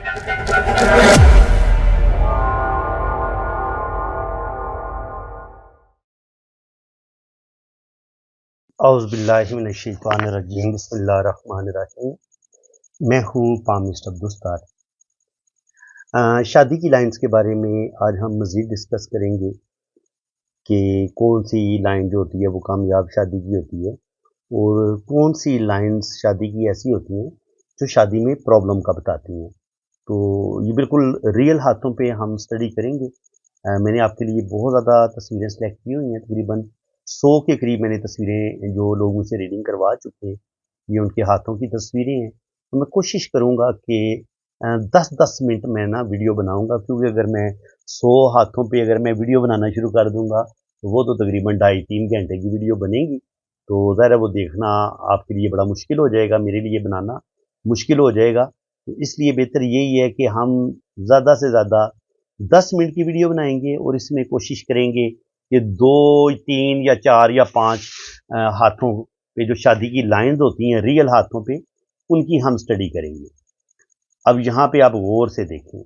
औज़ुबिल्लाहिमिनश्शैतानिर्रजीम बिस्मिल्लाहिर्रहमानिर्रहीम। मैं हूँ पामिस्ट अब्दुस्तार। शादी की लाइन्स के बारे में आज हम मज़ीद डिस्कस करेंगे कि कौन सी लाइन जो होती है वो कामयाब शादी की होती है और कौन सी लाइन्स शादी की ऐसी होती हैं जो शादी में प्रॉब्लम का बताती हैं। तो ये बिल्कुल रियल हाथों पे हम स्टडी करेंगे। मैंने आपके लिए बहुत ज़्यादा तस्वीरें सेलेक्ट की हुई हैं, तकरीबन 100 के करीब मैंने तस्वीरें जो लोग मुझसे रीडिंग करवा चुके हैं, ये उनके हाथों की तस्वीरें हैं। तो मैं कोशिश करूँगा कि 10-10 मिनट में ना वीडियो बनाऊँगा, क्योंकि अगर मैं 100 हाथों पे अगर मैं वीडियो बनाना शुरू कर दूँगा, तो वो तो तकरीबन 2.5-3 घंटे की वीडियो बनेगी। तो ज़ाहिर है वो देखना आपके लिए बड़ा मुश्किल हो जाएगा, मेरे लिए बनाना मुश्किल हो जाएगा। तो इसलिए बेहतर यही है कि हम ज़्यादा से ज़्यादा 10 मिनट की वीडियो बनाएँगे और इसमें कोशिश करेंगे कि 2, 3 या 4 या 5 हाथों पे जो शादी की लाइन्स होती हैं, रियल हाथों पे, उनकी हम स्टडी करेंगे। अब यहाँ पे आप गौर से देखें,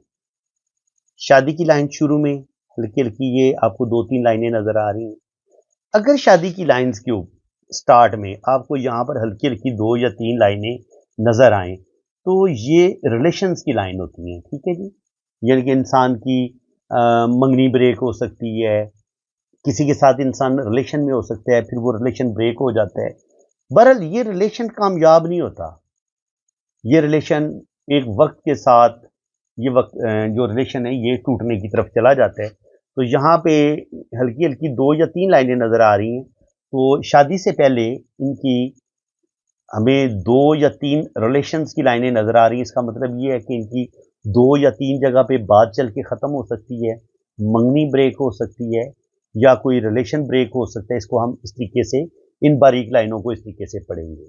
शादी की लाइन शुरू में हल्की-हल्की ये आपको 2-3 लाइनें नज़र आ रही हैं। अगर शादी की लाइन्स के स्टार्ट में आपको यहाँ पर हल्की-हल्की 2 या 3 लाइनें नज़र आएँ, तो ये रिलेशंस की लाइन होती हैं, ठीक है जी? यानी कि इंसान की मंगनी ब्रेक हो सकती है, किसी के साथ इंसान रिलेशन में हो सकता है, फिर वो रिलेशन ब्रेक हो जाता है। बहरहाल ये रिलेशन कामयाब नहीं होता। ये रिलेशन एक वक़्त के साथ ये जो रिलेशन है ये टूटने की तरफ चला जाता है। तो यहाँ पे हल्की-हल्की 2 या 3 लाइनें नज़र आ रही हैं। तो शादी से पहले इनकी हमें 2 या 3 रिलेशंस की लाइनें नज़र आ रही हैं। इसका मतलब ये है कि इनकी 2 या 3 जगह पे बात चल के ख़त्म हो सकती है, मंगनी ब्रेक हो सकती है या कोई रिलेशन ब्रेक हो सकता है। इसको हम इस तरीके से इन बारीक लाइनों को इस तरीके से पढ़ेंगे।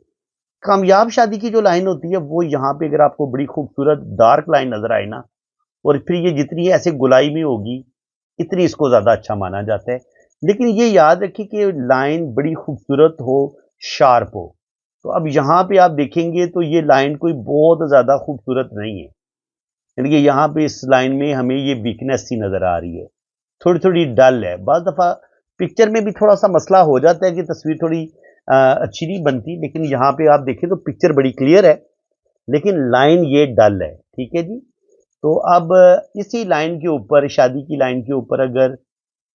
कामयाब शादी की जो लाइन होती है वो यहाँ पे अगर आपको बड़ी खूबसूरत डार्क लाइन नज़र आए ना, और फिर ये जितनी ऐसे गुलाई में होगी, इतनी इसको ज़्यादा अच्छा माना जाता है। लेकिन ये याद रखिए कि लाइन बड़ी खूबसूरत हो, शार्प हो। तो अब यहाँ पे आप देखेंगे तो ये लाइन कोई बहुत ज़्यादा खूबसूरत नहीं है। यानी कि यहाँ पे इस लाइन में हमें ये वीकनेस सी नज़र आ रही है। थोड़ी-थोड़ी डल है। बाज़ दफ़ा पिक्चर में भी थोड़ा-सा मसला हो जाता है कि तस्वीर थोड़ी अच्छी नहीं बनती, लेकिन यहाँ पे आप देखें तो पिक्चर बड़ी क्लियर है, लेकिन लाइन ये डल है। ठीक है जी? तो अब इसी लाइन के ऊपर, शादी की लाइन के ऊपर अगर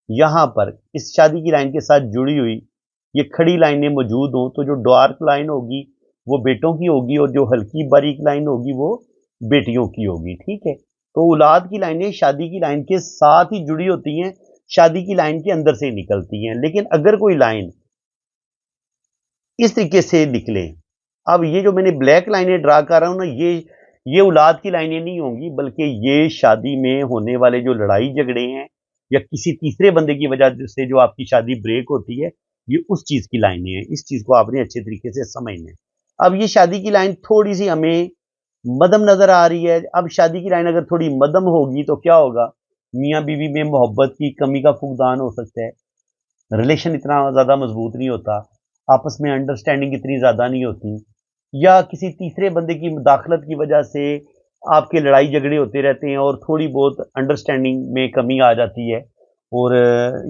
यहाँ पर इस शादी की लाइन के साथ जुड़ी हुई ये खड़ी लाइनें मौजूद हों, तो जो डार्क लाइन होगी वो बेटों की होगी और जो हल्की बारीक लाइन होगी वो बेटियों की होगी, ठीक है? तो औलाद की लाइनें शादी की लाइन के साथ ही जुड़ी होती हैं, शादी की लाइन के अंदर से निकलती हैं। लेकिन अगर कोई लाइन इस तरीके से निकले, अब ये जो मैंने ब्लैक लाइनें ड्रा कर रहा हूँ ना, ये औलाद की लाइनें नहीं होंगी, बल्कि ये शादी में होने वाले जो लड़ाई झगड़े हैं या किसी तीसरे बंदे की वजह से जो आपकी शादी ब्रेक होती है, ये उस चीज़ की लाइनें हैं। इस चीज़ को आपने अच्छे तरीके से समझना है। अब ये शादी की लाइन थोड़ी-सी हमें मध्यम नज़र आ रही है। अब शादी की लाइन अगर थोड़ी मध्यम होगी तो क्या होगा? मियाँ-बीवी में मोहब्बत की कमी का फुकदान हो सकता है। रिलेशन इतना ज़्यादा मज़बूत नहीं होता, आपस में अंडरस्टैंडिंग इतनी ज़्यादा नहीं होती, या किसी तीसरे बंदे की मुदाखलत की वजह से आपके लड़ाई झगड़े होते रहते हैं और थोड़ी बहुत अंडरस्टैंडिंग में कमी आ जाती है, और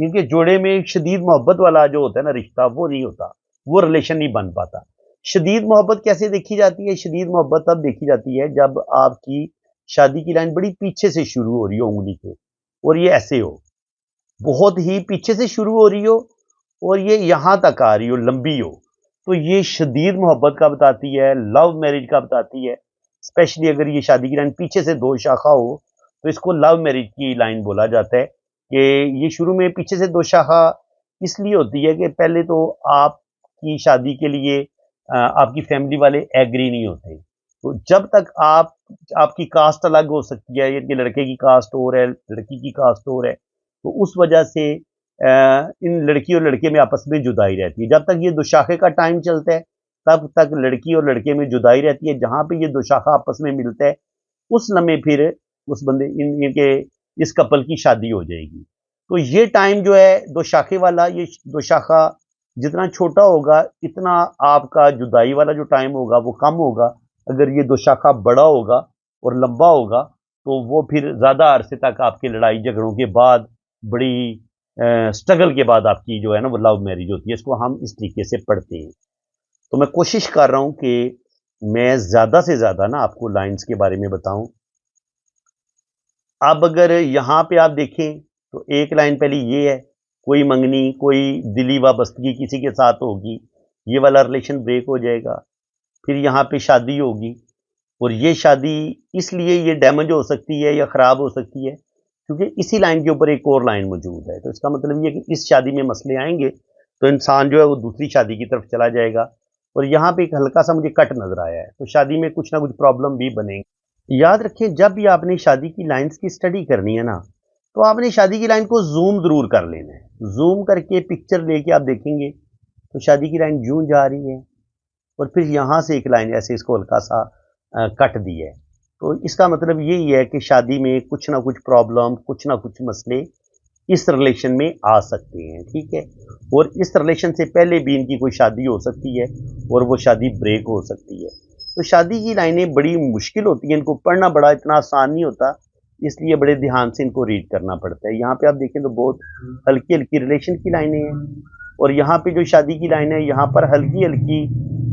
इनके जोड़े में शदीद मोहब्बत वाला जो होता है ना रिश्ता, वो नहीं होता, वो रिलेशन नहीं बन पाता। शदीद मोहब्बत कैसे देखी जाती है? शदीद मोहब्बत तब देखी जाती है जब आपकी शादी की लाइन बड़ी पीछे से शुरू हो रही हो उँगली के, और ये ऐसे हो, बहुत ही पीछे से शुरू हो रही हो और ये यहाँ तक आ रही हो, लंबी हो, तो ये शदीद मोहब्बत का बताती है, लव मैरिज का बताती है। स्पेशली अगर ये शादी की लाइन पीछे से 2 शाखा हो, तो इसको लव मैरिज की लाइन बोला जाता है कि ये शुरू में पीछे से 2 शाखा इसलिए होती है कि पहले तो आपकी शादी के लिए आपकी फैमिली वाले एग्री नहीं होते। तो जब तक आपकी कास्ट अलग हो सकती है, यानी कि लड़के की कास्ट और है, लड़की की कास्ट और है, तो उस वजह से इन लड़की और लड़के में आपस में जुदाई रहती है। जब तक ये दुशाखे का टाइम चलता है, तब तक लड़की और लड़के में जुदाई रहती है। जहाँ पे ये दुशाखा आपस में मिलता है, उस लम्हे फिर उस बंदे इनके इस कपल की शादी हो जाएगी। तो ये टाइम जो है दुशाखे वाला, ये दुशाखा जितना छोटा होगा, इतना आपका जुदाई वाला जो टाइम होगा वो कम होगा। अगर ये दुशाखा बड़ा होगा, और लंबा होगा तो वो फिर ज़्यादा अरसे तक आपके लड़ाई झगड़ों के बाद बड़ी स्ट्रगल के बाद आपकी जो है ना वो लव मैरिज होती है। इसको हम इस तरीके से पढ़ते हैं। तो मैं कोशिश कर रहा हूँ कि मैं ज़्यादा से ज़्यादा ना आपको लाइन्स के बारे में बताऊँ। अब अगर यहाँ पे आप देखें तो एक लाइन पहले ये है, कोई मंगनी, कोई दिली वाबस्तगी किसी के साथ होगी, ये वाला रिलेशन ब्रेक हो जाएगा। फिर यहाँ पे शादी होगी और ये शादी इसलिए ये डैमेज हो सकती है या ख़राब हो सकती है क्योंकि इसी लाइन के ऊपर एक और लाइन मौजूद है। तो इसका मतलब ये है कि इस शादी में मसले आएँगे तो इंसान जो है वो दूसरी शादी की तरफ चला जाएगा और यहाँ पे एक हल्का-सा मुझे कट नज़र आया है। तो शादी में कुछ ना कुछ प्रॉब्लम भी बनेंगी। याद रखें जब भी आपने शादी की लाइन्स की स्टडी करनी है ना, तो आपने शादी की लाइन को ज़ूम ज़रूर कर लेना है। ज़ूम करके पिक्चर लेके आप देखेंगे, तो शादी की लाइन यूँ जा रही है और फिर यहाँ से एक लाइन ऐसे इसको हल्का-सा कट दी है। तो इसका मतलब यही है कि शादी में कुछ ना कुछ प्रॉब्लम, कुछ ना कुछ मसले इस रिलेशन में आ सकते हैं, ठीक है? और इस रिलेशन से पहले भी इनकी कोई शादी हो सकती है और वो शादी ब्रेक हो सकती है। तो शादी की लाइनें बड़ी मुश्किल होती हैं, इनको पढ़ना बड़ा इतना आसान नहीं होता, इसलिए बड़े ध्यान से इनको रीड करना पड़ता है। यहाँ पे आप देखें तो बहुत हल्की-हल्की रिलेशन की लाइनें हैं और यहाँ पे जो शादी की लाइन है, यहाँ पर हल्की-हल्की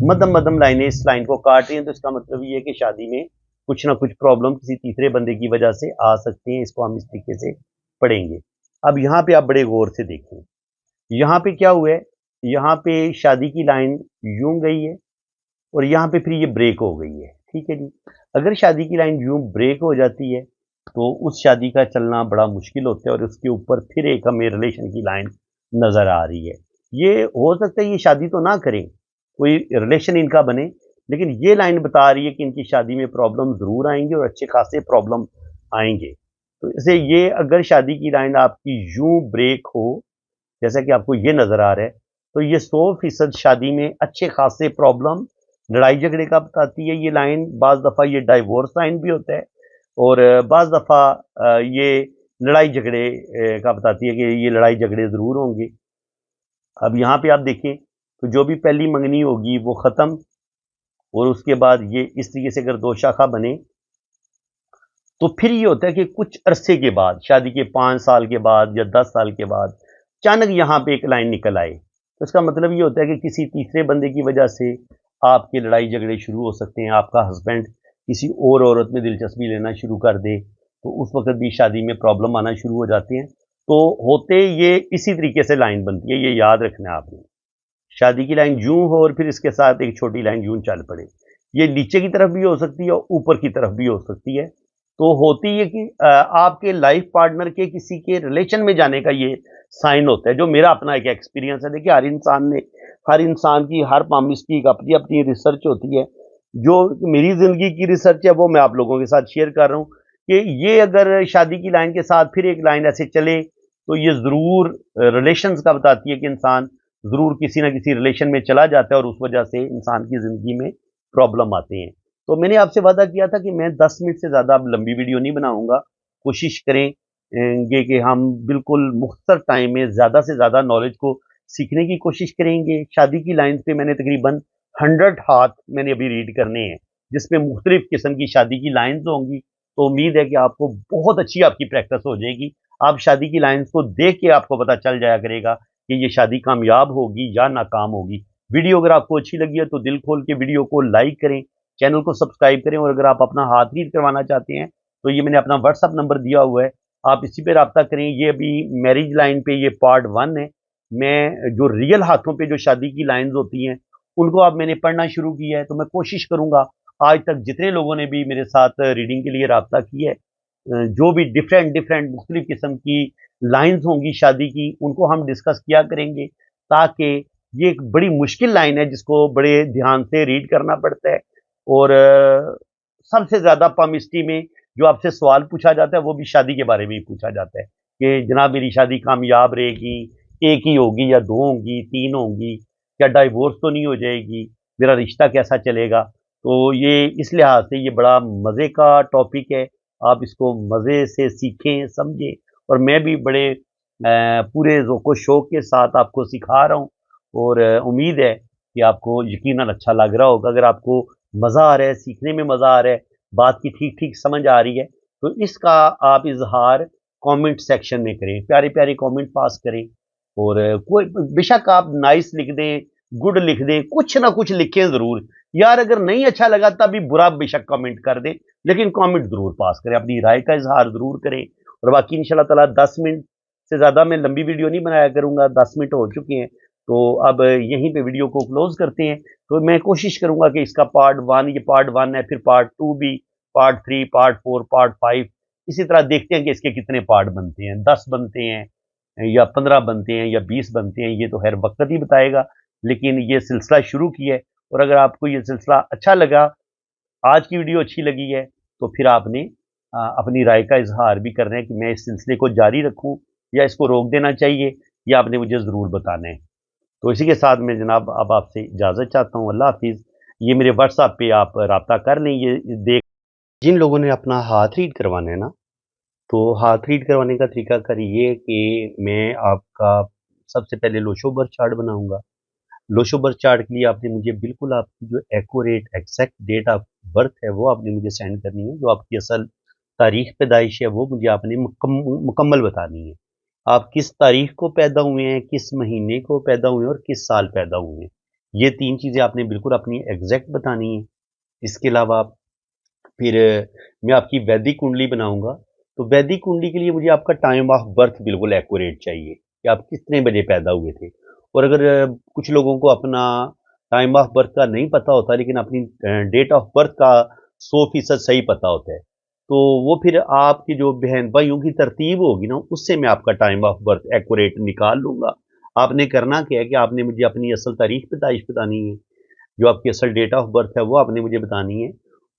मध्यम-मध्यम लाइनें इस लाइन को काट रही हैं, तो इसका मतलब ये है कि शादी में कुछ ना कुछ प्रॉब्लम किसी तीसरे बंदे की वजह से आ सकते हैं, इसको हम इस तरीके से पढ़ेंगे। अब यहाँ पे आप बड़े गौर से देखें, यहाँ पे क्या हुआ है, यहाँ पे शादी की लाइन यूँ गई है और यहाँ पे फिर ये ब्रेक हो गई है, ठीक है जी। अगर शादी की लाइन यूँ ब्रेक हो जाती है, तो उस शादी का चलना बड़ा मुश्किल होता है और उसके ऊपर फिर एक हमें रिलेशन की लाइन नज़र आ रही है। ये हो सकता है ये शादी तो ना करें, कोई रिलेशन इनका बने, लेकिन ये लाइन बता रही है कि इनकी शादी में प्रॉब्लम ज़रूर आएँगे और अच्छे खासे प्रॉब्लम आएँगे। तो इसे ये अगर शादी की लाइन आपकी यूँ ब्रेक हो, जैसा कि आपको ये नज़र आ रहा है, तो ये 100% शादी में अच्छे खासे प्रॉब्लम, लड़ाई झगड़े का बताती है ये लाइन। बाज़ दफ़ा ये डाइवोर्स लाइन भी होता है और बाज़ दफ़ा ये लड़ाई झगड़े का बताती है कि ये लड़ाई झगड़े ज़रूर होंगे। अब यहाँ पे आप देखें, तो जो भी पहली मंगनी होगी वो ख़त्म और उसके बाद ये इस तरीके से अगर 2 शाखा बने, तो फिर ये होता है कि कुछ अरसे के बाद, शादी के 5 साल के बाद या 10 साल के बाद, अचानक यहाँ पे एक लाइन निकल आए। तो इसका मतलब ये होता है कि किसी तीसरे बंदे की वजह से आपके लड़ाई झगड़े शुरू हो सकते हैं। आपका हस्बैंड किसी और औरत में दिलचस्पी लेना शुरू कर दे, तो उस वक़्त भी शादी में प्रॉब्लम आना शुरू हो जाती हैं। तो होते ये इसी तरीके से लाइन बनती है, ये याद रखना है आपने। शादी की लाइन यूँ हो और फिर इसके साथ एक छोटी लाइन यूँ चल पड़े। ये नीचे की तरफ भी हो सकती है और ऊपर की तरफ भी हो सकती है। तो होती है कि आपके लाइफ पार्टनर के किसी के रिलेशन में जाने का ये साइन होता है, जो मेरा अपना एक एक्सपीरियंस है। देखिए हर इंसान की हर मामले की एक अपनी-अपनी रिसर्च होती है। जो मेरी ज़िंदगी की रिसर्च है वो मैं आप लोगों के साथ शेयर कर रहा हूँ कि ये अगर शादी की लाइन के साथ फिर एक लाइन ऐसे चले, तो ये ज़रूर रिलेशंस का बताती है कि इंसान ज़रूर किसी न किसी रिलेशन में चला जाता है और उस वजह से इंसान की ज़िंदगी में प्रॉब्लम आते हैं। तो मैंने आपसे वादा किया था कि मैं 10 मिनट से ज़्यादा अब लंबी वीडियो नहीं बनाऊँगा। कोशिश करेंगे कि हम बिल्कुल मुख्तसर टाइम में ज़्यादा से ज़्यादा नॉलेज को सीखने की कोशिश करेंगे। शादी की लाइन्स पे मैंने तकरीबन 100 हाथ मैंने अभी रीड करने हैं, जिसमें मुख्तलिफ़ किस्म की शादी की लाइन्स होंगी। तो उम्मीद है कि आपको बहुत अच्छी आपकी प्रैक्टिस हो जाएगी। आप शादी की लाइन्स को देख के आपको पता चल जाया करेगा कि ये शादी कामयाब होगी या नाकाम होगी। वीडियो अगर आपको अच्छी लगी है तो दिल खोल के वीडियो को लाइक करें, चैनल को सब्सक्राइब करें और अगर आप अपना हाथ रीड करवाना चाहते हैं तो ये मैंने अपना व्हाट्सअप नंबर दिया हुआ है, आप इसी पे राब्ता करें। ये अभी मैरिज लाइन पे ये पार्ट 1 है। मैं जो रियल हाथों पे जो शादी की लाइन्स होती हैं, उनको अब मैंने पढ़ना शुरू किया है, तो मैं कोशिश करूँगा आज तक जितने लोगों ने भी मेरे साथ रीडिंग के लिए राब्ता किया है, जो भी डिफरेंट डिफरेंट मुख्तलिफ किस्म की लाइन्स होंगी शादी की, उनको हम डिस्कस किया करेंगे ताकि ये एक बड़ी मुश्किल लाइन है जिसको बड़े ध्यान से रीड करना पड़ता है और सबसे ज़्यादा पमिस्ट्री में जो आपसे सवाल पूछा जाता है वो भी शादी के बारे में ही पूछा जाता है कि जनाब मेरी शादी कामयाब रहेगी, एक ही होगी या 2 होंगी, 3 होंगी, क्या डाइवोर्स तो नहीं हो जाएगी, मेरा रिश्ता कैसा चलेगा। तो ये इस लिहाज से ये बड़ा मज़े का टॉपिक है, आप इसको मज़े से सीखें, समझें और मैं भी बड़े पूरे ज़ौक़-ओ शौक़ के साथ आपको सिखा रहा हूँ और उम्मीद है कि आपको यकीनन अच्छा लग रहा होगा। अगर आपको मज़ा आ रहा है, सीखने में मज़ा आ रहा है, बात की ठीक ठीक समझ आ रही है, तो इसका आप इजहार कमेंट सेक्शन में करें, प्यारे प्यारे कमेंट पास करें। और कोई बेशक आप नाइस लिख दें, गुड लिख दें, कुछ ना कुछ लिखें जरूर। यार अगर नहीं अच्छा लगा तभी बुरा बेशक कमेंट कर दें, लेकिन कमेंट जरूर पास करें, अपनी राय का इजहार जरूर करें। और बाकी इंशाल्लाह ताला 10 मिनट से ज्यादा मैं लंबी वीडियो नहीं बनाया करूंगा, 10 मिनट हो चुके हैं, तो अब यहीं पे वीडियो को क्लोज करते हैं। तो मैं कोशिश करूंगा कि इसका पार्ट 1, ये पार्ट 1 है, फिर पार्ट 2 भी, पार्ट 3, पार्ट 4, पार्ट 5, इसी तरह देखते हैं कि इसके कितने पार्ट बनते हैं, 10 बनते हैं या 15 बनते हैं या 20 बनते हैं, ये तो खैर वक्त ही बताएगा। लेकिन ये सिलसिला शुरू किया है, और अगर आपको ये सिलसिला अच्छा लगा, आज की वीडियो अच्छी लगी है, तो फिर आपने अपनी राय का इजहार भी करना है कि मैं इस सिलसिले को जारी रखूं या इसको रोक देना चाहिए, ये आपने मुझे ज़रूर बताना है। तो इसी के साथ मैं जनाब अब आपसे इजाज़त चाहता हूँ। अल्लाह हाफिज़। ये मेरे व्हाट्सएप पे आप रब्ता कर लें, ये देख जिन लोगों ने अपना हाथ रीड करवाना है ना, तो हाथ रीड करवाने का तरीकाकार ये है कि मैं आपका सबसे पहले लोशोबर चार्ट बनाऊंगा। लोशोबर चार्ट के लिए आपने मुझे बिल्कुल आपकी जो accurate exact date of birth है वो आपने मुझे सेंड करनी है। जो आपकी असल तारीख पैदाइश है वो मुझे आपने मुकम्मल बतानी है। आप किस तारीख को पैदा हुए हैं, किस महीने को पैदा हुए हैं और किस साल पैदा हुए हैं, ये 3 चीज़ें आपने बिल्कुल अपनी एग्जैक्ट बतानी है। इसके अलावा फिर मैं आपकी वैदिक कुंडली बनाऊंगा। तो वैदिक कुंडली के लिए मुझे आपका टाइम ऑफ बर्थ बिल्कुल एक्यूरेट चाहिए कि आप कितने बजे पैदा हुए थे। और अगर कुछ लोगों को अपना टाइम ऑफ बर्थ का नहीं पता होता, लेकिन अपनी डेट ऑफ बर्थ का 100% सही पता होता है, तो वो फिर आपकी जो बहन भाइयों की तरतीब होगी ना, उससे मैं आपका टाइम ऑफ बर्थ एक्यूरेट निकाल लूंगा। आपने करना क्या है कि आपने मुझे अपनी असल तारीख पैदाइश बतानी है, जो आपकी असल डेट ऑफ बर्थ है वो आपने मुझे बतानी है।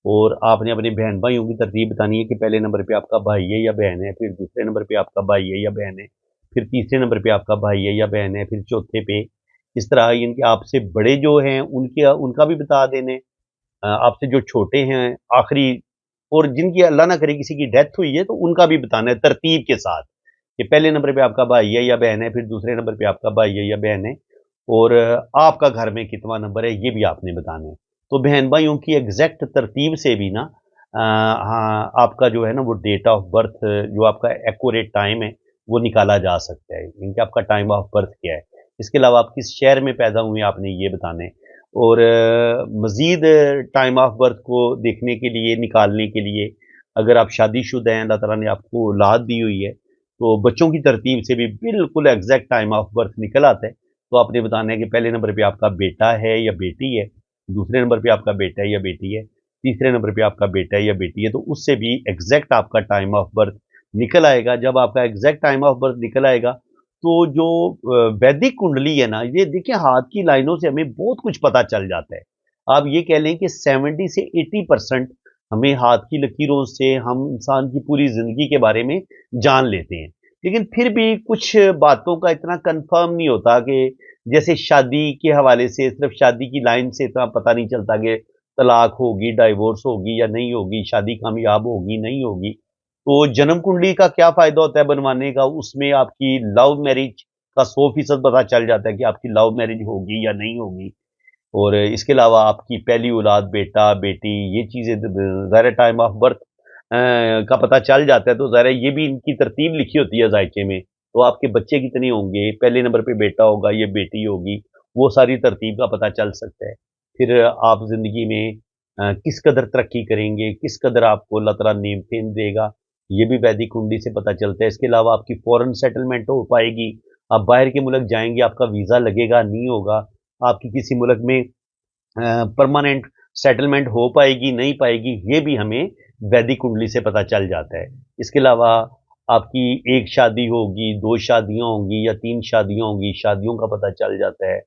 और आपने अपने बहन भाइयों की तरतीब बतानी है कि पहले नंबर पे आपका भाई है या बहन है, फिर दूसरे नंबर पे आपका भाई है या बहन है, फिर तीसरे नंबर पे आपका भाई है या बहन है, फिर चौथे पे। इस तरह इनके आपसे बड़े जो हैं उनके उनका भी बता देने, आपसे जो छोटे हैं आखिरी, और जिनकी अल्लाह ना करे किसी की डेथ हुई है तो उनका भी बताना है तरतीब के साथ, कि पहले नंबर पे आपका भाई है या बहन है, फिर दूसरे नंबर पे आपका भाई है या बहन है, और आपका घर में कितना नंबर है ये भी आपने बताना है। तो बहन भाइयों की एग्जैक्ट तरतीब से भी ना हाँ आपका जो है ना वो डेट ऑफ बर्थ, जो आपका एक्यूरेट टाइम है वो निकाला जा सकता है, यानी आपका टाइम ऑफ बर्थ क्या है। इसके अलावा आप किस शहर में पैदा हुए आपने ये बताना है। और मज़ीद टाइम ऑफ बर्थ को देखने के लिए, निकालने के लिए, अगर आप शादीशुदा हैं, अल्लाह ताला ने आपको औलाद दी हुई है, तो बच्चों की तरतीब से भी बिल्कुल एग्जैक्ट टाइम ऑफ बर्थ निकल आता है। तो आपने बताना है कि पहले नंबर पे आपका बेटा है या बेटी है, दूसरे नंबर पे आपका बेटा है या बेटी है, तीसरे नंबर पे आपका बेटा है या बेटी है, तो उससे भी एग्जैक्ट आपका टाइम ऑफ बर्थ निकल आएगा। जब आपका एग्जैक्ट टाइम ऑफ बर्थ निकल आएगा, तो जो वैदिक कुंडली है ना, ये देखिए हाथ की लाइनों से हमें बहुत कुछ पता चल जाता है। आप ये कह लें कि 70 से 80% हमें हाथ की लकीरों से हम इंसान की पूरी जिंदगी के बारे में जान लेते हैं। लेकिन फिर भी कुछ बातों का इतना कंफर्म नहीं होता, कि जैसे शादी के हवाले से सिर्फ शादी की लाइन से इतना पता नहीं चलता कि तलाक होगी, डाइवोर्स होगी या नहीं होगी, शादी कामयाब होगी नहीं होगी। तो जन्म कुंडली का क्या फ़ायदा होता है बनवाने का? उसमें आपकी लव मैरिज का 100% पता चल जाता है कि आपकी लव मैरिज होगी या नहीं होगी। और इसके अलावा आपकी पहली औलाद बेटा, बेटी, ये चीज़ें ज़ाहिर टाइम ऑफ बर्थ का पता चल जाता है, तो ज़ाहिर ये भी इनकी तरतीब लिखी होती है ज़ायचे में। तो आपके बच्चे कितने होंगे, पहले नंबर पे बेटा होगा या बेटी होगी, वो सारी तरतीब का पता चल सकता है। फिर आप ज़िंदगी में किस कदर तरक्की करेंगे, किस कदर आपको अल्लाह ताला नेम-फेम देगा, ये भी वैदिक कुंडली से पता चलता है। इसके अलावा आपकी फ़ॉरेन सेटलमेंट हो पाएगी, आप बाहर के मुल्क जाएँगे, आपका वीज़ा लगेगा, नहीं होगा, आपकी किसी मुल्क में परमानेंट सेटलमेंट हो पाएगी, नहीं पाएगी, ये भी हमें वैदिक कुंडली से पता चल जाता है। इसके अलावा आपकी 1 शादी होगी, 2 शादियाँ होंगी या 3 शादियाँ होंगी, शादियों का पता चल जाता है।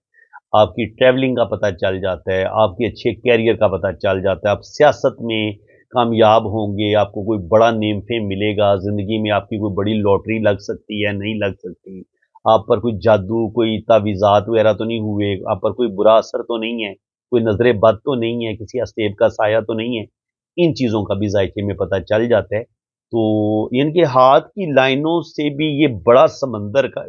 आपकी ट्रैवलिंग का पता चल जाता है, आपके अच्छे करियर का पता चल जाता है, आप सियासत में कामयाब होंगे, आपको कोई बड़ा नेम फेम मिलेगा, ज़िंदगी में आपकी कोई बड़ी लॉटरी लग सकती है, नहीं लग सकती। आप पर कोई जादू, कोई तावीज़ात वगैरह तो नहीं हुए, आप पर कोई बुरा असर तो नहीं है, कोई नज़र बद तो नहीं है, किसी अस्तेब का साया तो नहीं है। इन चीज़ों का भी ज़ायके में पता चल जाता है। तो इनके हाथ की लाइनों से भी ये बड़ा समंदर का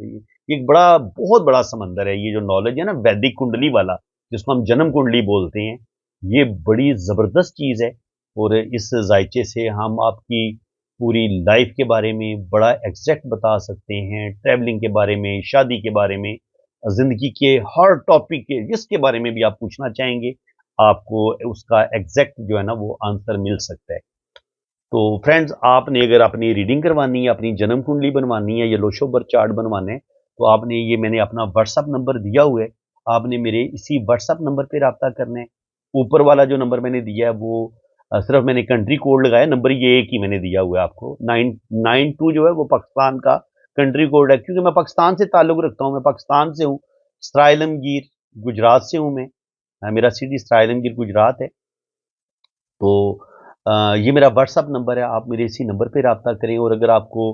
एक बड़ा बहुत बड़ा समंदर है, ये जो नॉलेज है ना वैदिक कुंडली वाला, जिसको हम जन्म कुंडली बोलते हैं, ये बड़ी ज़बरदस्त चीज़ है। और इस जायचे से हम आपकी पूरी लाइफ के बारे में बड़ा एग्जैक्ट बता सकते हैं, ट्रैवलिंग के बारे में, शादी के बारे में, ज़िंदगी के हर टॉपिक के जिसके बारे में भी आप पूछना चाहेंगे, आपको उसका एग्जैक्ट जो है ना वो आंसर मिल सकता है। तो फ्रेंड्स, आपने अगर अपनी रीडिंग करवानी है, अपनी जन्म कुंडली बनवानी है या लोशो बर्थ चार्ट बनवाना है, तो आपने ये मैंने अपना व्हाट्सअप नंबर दिया हुआ है, आपने मेरे इसी व्हाट्सअप नंबर पे राब्ता करना है। ऊपर वाला जो नंबर मैंने दिया है वो सिर्फ मैंने कंट्री कोड लगाया, नंबर ये एक ही मैंने दिया हुआ है आपको। 992 जो है वो पाकिस्तान का कंट्री कोड है, क्योंकि मैं पाकिस्तान से ताल्लुक़ रखता हूँ, मैं पाकिस्तान से हूँ, सराय आलमगीर गुजरात से हूँ मैं। मेरा सिटी सराय आलमगीर गुजरात है। तो ये मेरा व्हाट्सअप नंबर है, आप मेरे इसी नंबर पे राब्ता करें। और अगर आपको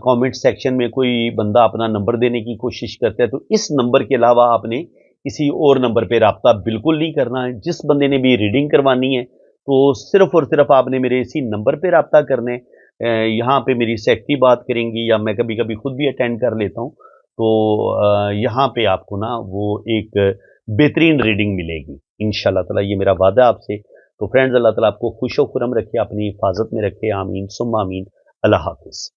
कमेंट सेक्शन में कोई बंदा अपना नंबर देने की कोशिश करता है, तो इस नंबर के अलावा आपने किसी और नंबर पे राब्ता बिल्कुल नहीं करना है। जिस बंदे ने भी रीडिंग करवानी है, तो सिर्फ़ और सिर्फ़ आपने मेरे इसी नंबर पे राब्ता करना है। यहाँ पे मेरी सेक्रेटरी बात करेंगी या मैं कभी-कभी खुद भी अटेंड कर लेता हूँ। तो यहाँ पे आपको ना वो एक बेहतरीन रीडिंग मिलेगी, इंशाअल्लाह ताला ये मेरा वादा है आपसे। तो फ्रेंड्स, अल्लाह ताला आपको खुश व खुरम रखे, अपनी हिफाज़त में रखे, आमीन सुम्मा आमीन। अल्लाह हाफ़िज़।